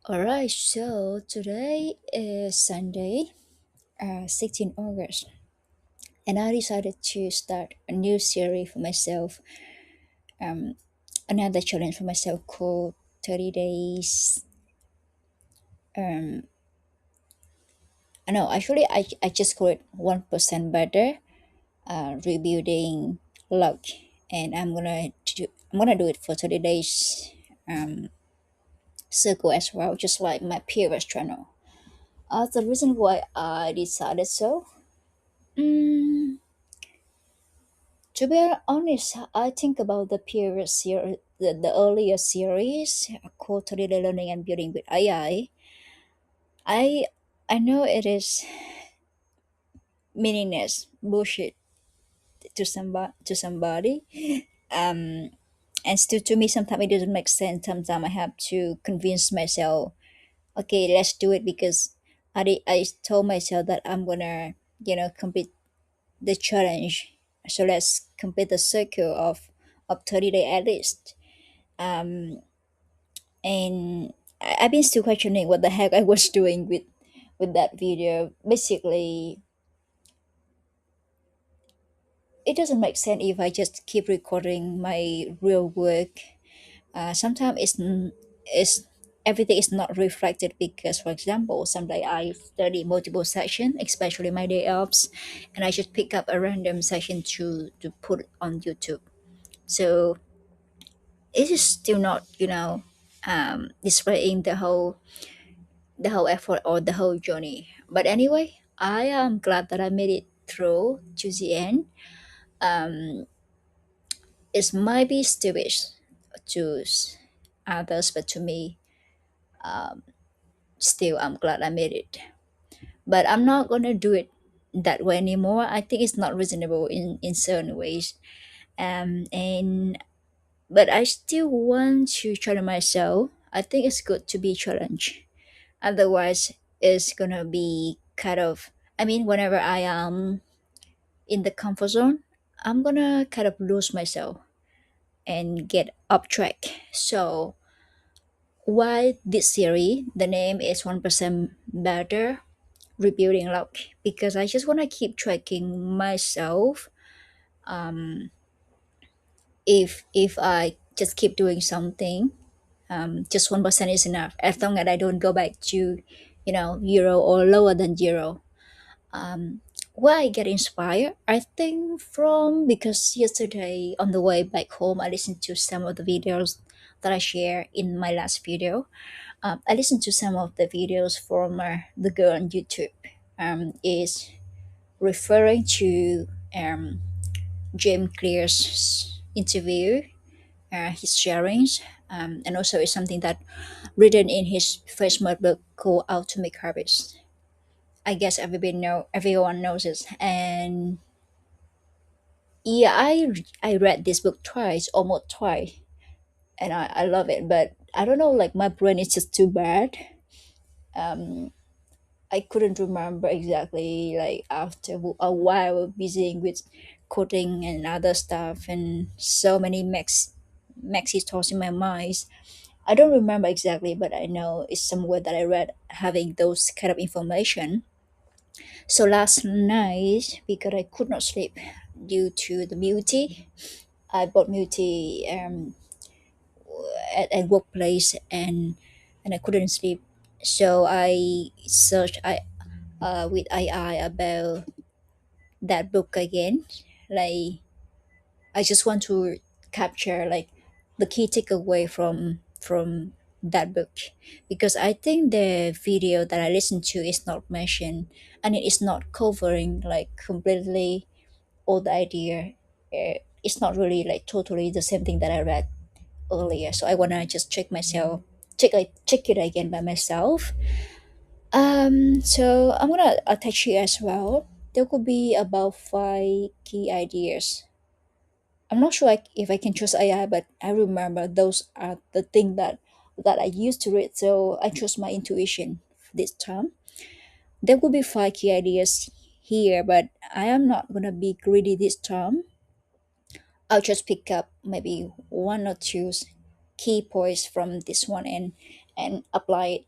All right, so today is Sunday, 16 August, and I decided to start a new series for myself, um, another challenge for myself called 30 Days. Um, no, actually, I just call it 1% Better, Rebuilding Luck, and I'm gonna do it for 30 days circle as well, just like my previous channel. The reason why I decided so. Mm, To be honest, I think about the previous series, the earlier series, quarterly learning and building with AI. I know it is meaningless bullshit to somebody, um, and still to me sometimes it doesn't make sense. Sometimes I have to convince myself, okay, let's do it because I told myself that I'm gonna complete the challenge. So let's complete the circle of 30 day at least. um, and I've been still questioning what the heck I was doing with that video. Basically, it doesn't make sense if I just keep recording my real work. Sometimes it's everything is not reflected because, for example, someday I study multiple sections, especially my day offs, and I just pick up a random section to put on YouTube. So it is still not displaying the whole effort or the whole journey. But anyway, I am glad that I made it through to the end. Um, it might be stupid to others, but to me, um, still, I'm glad I made it. But I'm not gonna do it that way anymore. I think it's not reasonable in certain ways. And but I still want to challenge myself. I think it's good to be challenged. Otherwise, it's gonna be kind of. I mean, whenever I am in the comfort zone, I'm gonna kind of lose myself and get off track. So, why this series? The name is 1% Better Rebuilding Luck because I just want to keep tracking myself. Um, if I just keep doing something, just 1% is enough as long as I don't go back to, zero or lower than zero. um, where I get inspired, I think from because yesterday on the way back home, I listened to some of the videos that I shared in my last video. I listened to some of the videos from the girl on YouTube. Is referring to James Clear's interview, his sharings, and also it's something that written in his first book called How to Make Habits. I guess everyone knows it, and yeah, I read this book twice, almost twice, and I love it. But I don't know, like my brain is just too bad. Um, I couldn't remember exactly. Like after a while, busy with coding and other stuff, and so many maxi thoughts in my mind. I don't remember exactly, but I know it's somewhere that I read having those kind of information. So last night, because I could not sleep due to the beauty, I bought Muti at workplace, and I couldn't sleep. So I searched with AI about that book again. Like I just want to capture like the key takeaway from that book because I think the video that I listened to is not mentioned and it is not covering like completely all the idea. It's not really like totally the same thing that I read earlier. So I wanna just check it again by myself. So I'm gonna attach it as well. There could be about 5 key ideas. I'm not sure if I can trust AI, but I remember those are the thing that I used to read. So I trust my intuition this time. There could be 5 key ideas here, but I am not gonna be greedy this time. I'll just pick up maybe one or two key points from this one and apply it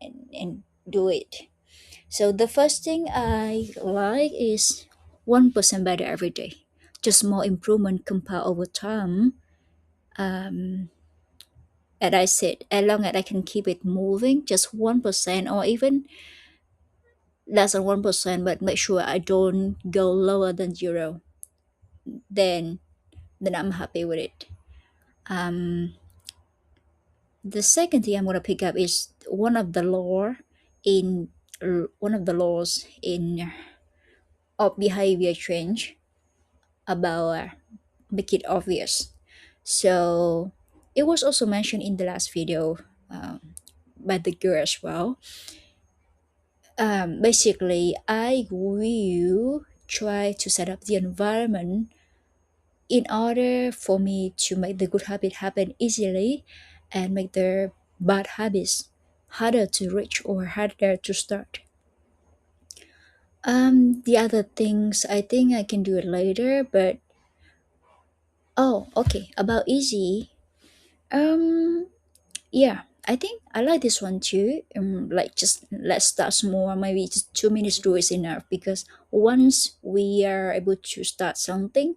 and do it. So the first thing I like is 1% better every day. Just small improvement compound over time. Um, and I said, as long as I can keep it moving, just 1% or even less than 1%, but make sure I don't go lower than zero. Then, then I'm happy with it. Um, the second thing I'm gonna pick up is in one of the laws in of behavior change about make it obvious. So it was also mentioned in the last video by the girl as well. Basically, I will try to set up the environment in order for me to make the good habit happen easily and make the bad habits harder to reach or harder to start. The other things I think I can do it later, but oh, okay. About easy, um, yeah, I think I like this one too. Like just let's start small. Maybe just 2 minutes do is enough because once we are able to start something,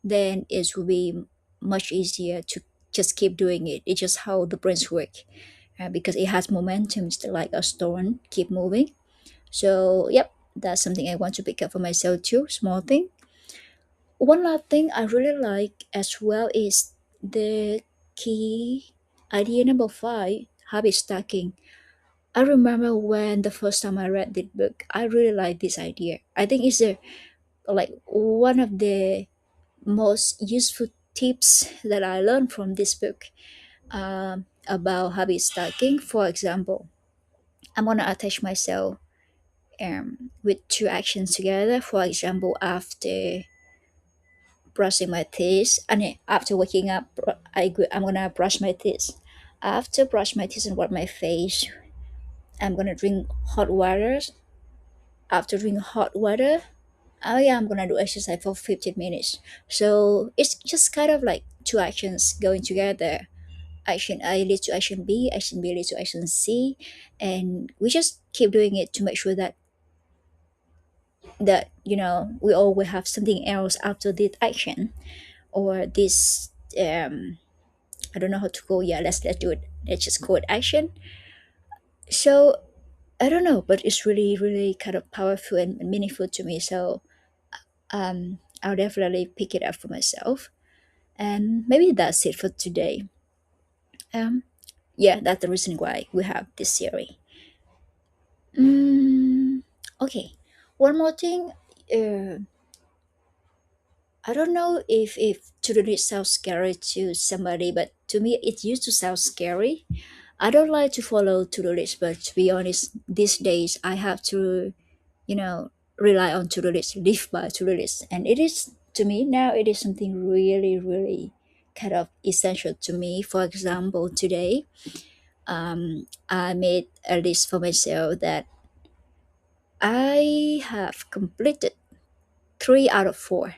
then it will be much easier to just keep doing it. It's just how the brains work, because it has momentum. It's like a stone, keep moving. So yep, that's something I want to pick up for myself too. Small thing. One last thing I really like as well is the key idea number five, habit stacking. I remember when the first time I read this book, I really like this idea. I think it's a like one of the most useful tips that I learned from this book about habit stacking. For example, I'm gonna attach myself with two actions together. For example, after brushing my teeth, and after waking up, I'm gonna brush my teeth. After brush my teeth and wash my face, I'm gonna drink hot water. After drinking hot water, oh yeah, I'm gonna do exercise for 15 minutes. So it's just kind of like two actions going together. Action A leads to action B, action B leads to action C, and we just keep doing it to make sure that we always have something else after this action or this I don't know how to call. Yeah, let's do it. Let's just call it action. So I don't know, but it's really really kind of powerful and meaningful to me. So I'll definitely pick it up for myself. And maybe that's it for today. Um, yeah, that's the reason why we have this series. Mm, okay, one more thing. Uh, I don't know if to do it sounds scary to somebody, but to me it used to sound scary. I don't like to follow to-do list, but to be honest, these days I have to, you know, rely on to-do list, live by to-do list, and it is to me now. It is something really, really kind of essential to me. For example, today, I made a list for myself that I have completed 3 out of 4.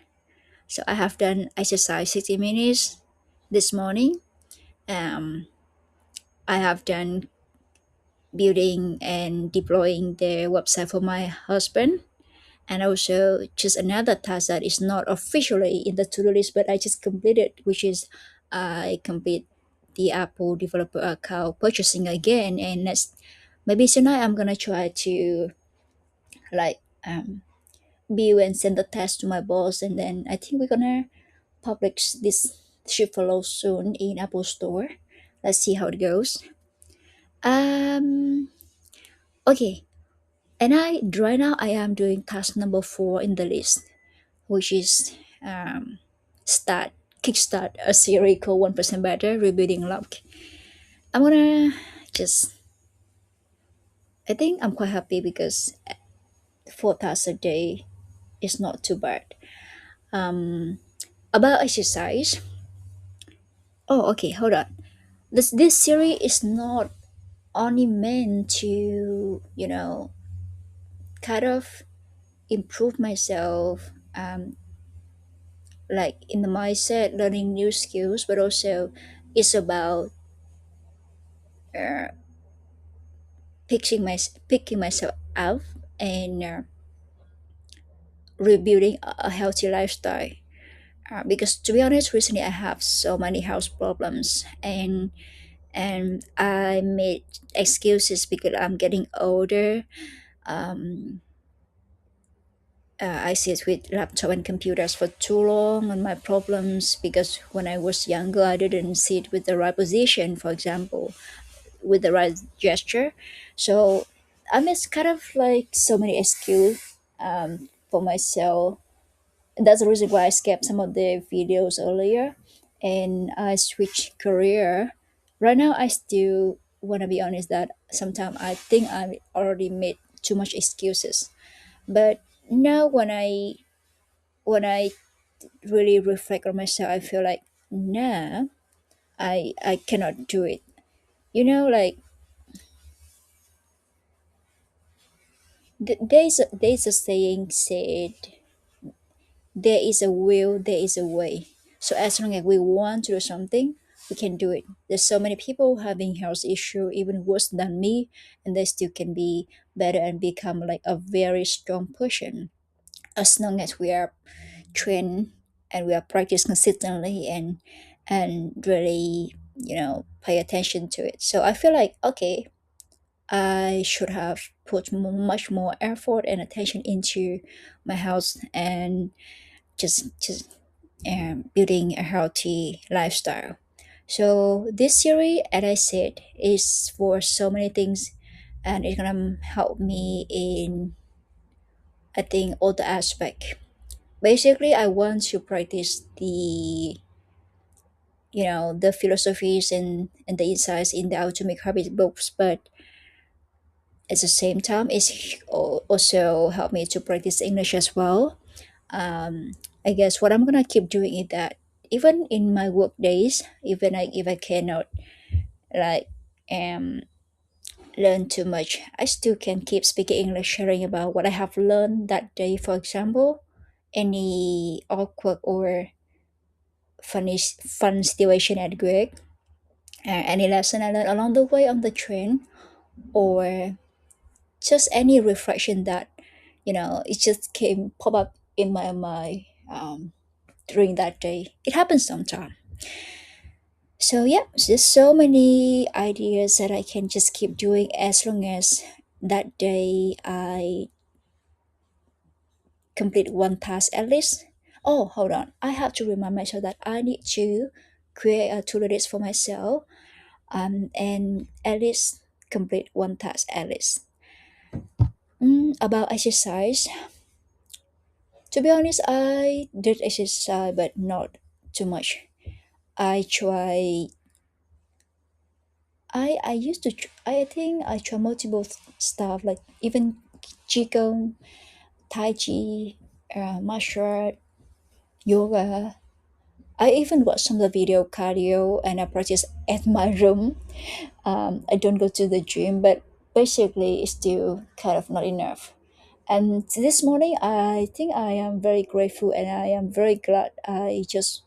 So I have done exercise 60 minutes this morning. Um, I have done building and deploying the website for my husband, and also just another task that is not officially in the to-do list but I just completed, which is I complete the Apple developer account purchasing again. And next, maybe tonight I'm gonna try to like build and send the test to my boss, and then I think we're gonna publish this ship follow soon in Apple Store. Let's see how it goes. um okay, and right now I am doing task number 4 in the list, which is start kickstart a series called 1% Better Rebuilding Luck. I'm gonna just I think I'm quite happy because 4 tasks a day is not too bad. About exercise. Oh, okay, hold on. This series is not only meant to kind of improve myself, like in the mindset, learning new skills, but also it's about picking myself up and rebuilding a healthy lifestyle. Because to be honest, recently I have so many health problems, and I made excuses because I'm getting older. Um, I sit with laptop and computers for too long on my problems because when I was younger, I didn't sit with the right position, for example, with the right gesture. So I mean, it's kind of like so many excuses for myself. And that's the reason why I skipped some of the videos earlier and I switched career. Right now, I still want to be honest that sometimes I think I already made too much excuses. But now when I really reflect on myself, I feel like nah, I cannot do it. Like there's a saying said, there is a will, there is a way. So as long as we want to do something, we can do it. There's so many people having health issue even worse than me, and they still can be better and become like a very strong person as long as we are trained and we are practice consistently and really pay attention to it. So I feel like okay, I should have put much more effort and attention into my health and just building a healthy lifestyle. So this series, as I said, is for so many things, and it's gonna help me in I think all the aspect. Basically, I want to practice the philosophies and the insights in the Atomic Habits books, but at the same time, it's also help me to practice English as well. um, I guess what I'm gonna keep doing is that even in my work days, even like if I cannot like um learn too much, I still can keep speaking English, sharing about what I have learned that day. For example, any awkward or fun situation at work, any lesson I learned along the way on the train, or just any reflection that it just came pop up in my mind during that day. It happens sometimes. So yeah, there's so many ideas that I can just keep doing as long as that day I complete one task at least. Oh, hold on. I have to remind myself that I need to create a to-do list for myself, and at least complete one task at least. About exercise, to be honest, I did exercise, but not too much. I try I used to I think I try multiple stuff like even qigong, tai chi, martial art, yoga. I even watch some of the video cardio and I practice at my room. I don't go to the gym, but basically it's still kind of not enough. And this morning, I think I am very grateful and I am very glad I just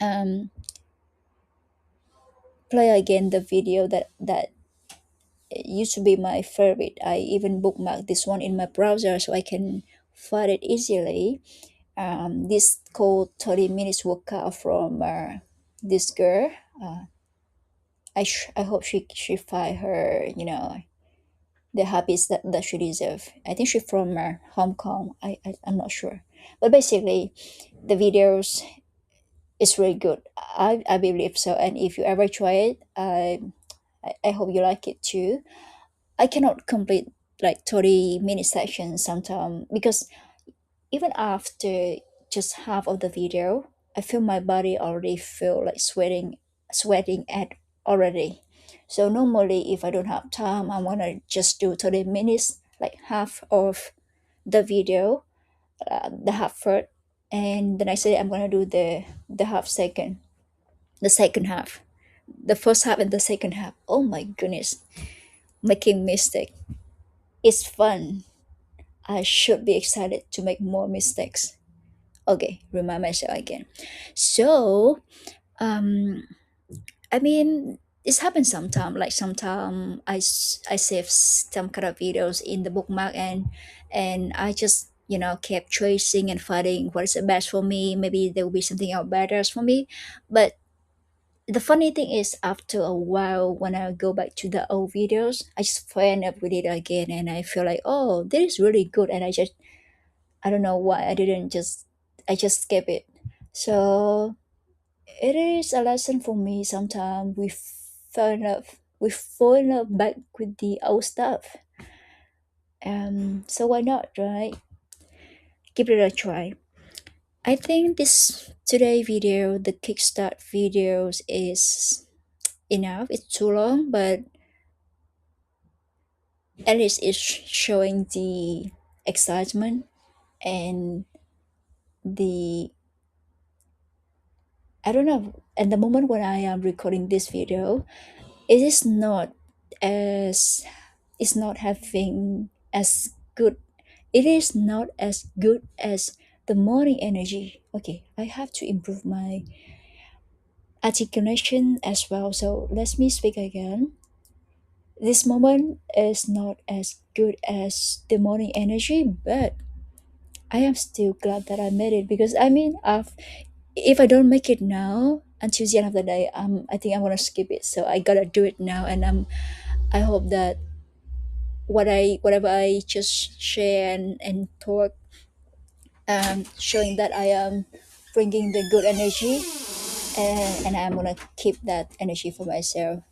um, play again the video that used to be my favorite. I even bookmarked this one in my browser so I can find it easily. This called 30 minutes workout from this girl. I hope she find her the habits that she deserve. I think she's from Hong Kong. I'm not sure, but basically, the videos is really good. I believe so. And if you ever try it, I hope you like it too. I cannot complete like 30-minute sessions sometimes because even after just half of the video, I feel my body already feel like sweating at already. So normally if I don't have time, I wanna just do 30 minutes, like half of the video, the half first, and then I say I'm gonna do the the second half, the first half and the second half. Oh my goodness, making mistake. It's fun. I should be excited to make more mistakes. Okay, remind myself again. So, um, I mean, this happens sometimes. Like sometimes I save some kind of videos in the bookmark, and I just kept tracing and finding what is the best for me. Maybe there will be something else better for me. But the funny thing is, after a while, when I go back to the old videos, I just end up with it again, and I feel like, oh, this is really good, and I don't know why I just skip it. So it is a lesson for me. Sometimes we fall in love back with the old stuff. So why not, right? Give it a try. I think this today video, the kickstart videos, is enough. It's too long, but at least it's showing the excitement and the I don't know. At the moment when I am recording this video, it is not as it's not having as good it is not as good as the morning energy. Okay, I have to improve my articulation as well, so let me speak again. This moment is not as good as the morning energy, but I am still glad that I made it, because I mean, if I don't make it now until the end of the day, I think I'm gonna skip it. So I gotta do it now, and I hope that whatever I just share and talk, showing that I am bringing the good energy, and I'm gonna keep that energy for myself.